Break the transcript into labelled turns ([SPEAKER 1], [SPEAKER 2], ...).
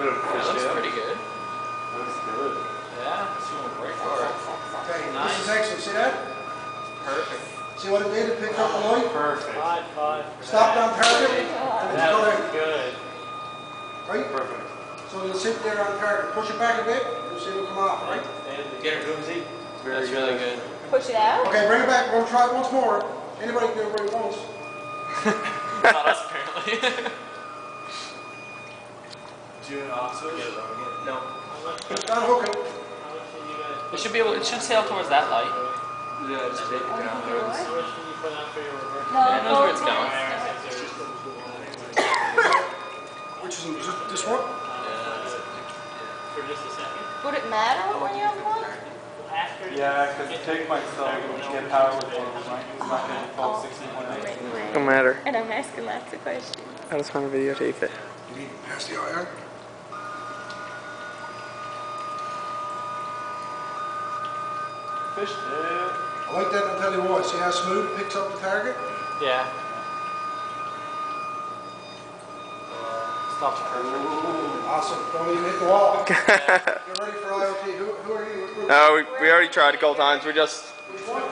[SPEAKER 1] bit of a fish
[SPEAKER 2] That looks
[SPEAKER 1] tail.
[SPEAKER 2] pretty good.
[SPEAKER 1] Looks good.
[SPEAKER 2] Yeah, it's going right for it.
[SPEAKER 3] Okay,
[SPEAKER 2] Nice.
[SPEAKER 3] this is excellent. See that?
[SPEAKER 2] Perfect.
[SPEAKER 3] See what it did? It picked up the light.
[SPEAKER 1] Perfect.
[SPEAKER 3] Stopped on target. And it's got out.
[SPEAKER 1] Good.
[SPEAKER 3] Right?
[SPEAKER 1] Perfect.
[SPEAKER 3] So you'll sit there on target. Push it back a bit. You'll see it'll come off, right?
[SPEAKER 2] Get her Boomsy.
[SPEAKER 1] Very
[SPEAKER 2] That's really good.
[SPEAKER 4] Push it out.
[SPEAKER 3] Okay, bring it back. We're going to try it once more. Anybody can do it right once.
[SPEAKER 2] Not us, apparently.
[SPEAKER 1] Do you an Oxford?
[SPEAKER 2] No.
[SPEAKER 3] Don't hook it.
[SPEAKER 2] It should be able. It should sail towards that light.
[SPEAKER 1] Yeah, just take it down there.
[SPEAKER 4] No,
[SPEAKER 2] Yeah, it knows where it's
[SPEAKER 4] go
[SPEAKER 2] going.
[SPEAKER 3] Which is this one?
[SPEAKER 4] Would it matter what one you have on?
[SPEAKER 1] Yeah, because the pig might still get power with one of them, right? It's not going to fall 16.8.
[SPEAKER 5] Don't matter.
[SPEAKER 4] And I'm asking lots of questions.
[SPEAKER 5] I just want to videotape it.
[SPEAKER 3] You need to pass the iron.
[SPEAKER 1] Fish tail.
[SPEAKER 3] I like that, I'll tell you why. See how smooth it picks up the target?
[SPEAKER 2] Yeah. Stops perfect.
[SPEAKER 3] Awesome. Don't even hit the wall. You're ready for IoT. Who are you?
[SPEAKER 5] No, we already tried a couple times. We're just
[SPEAKER 3] Which one?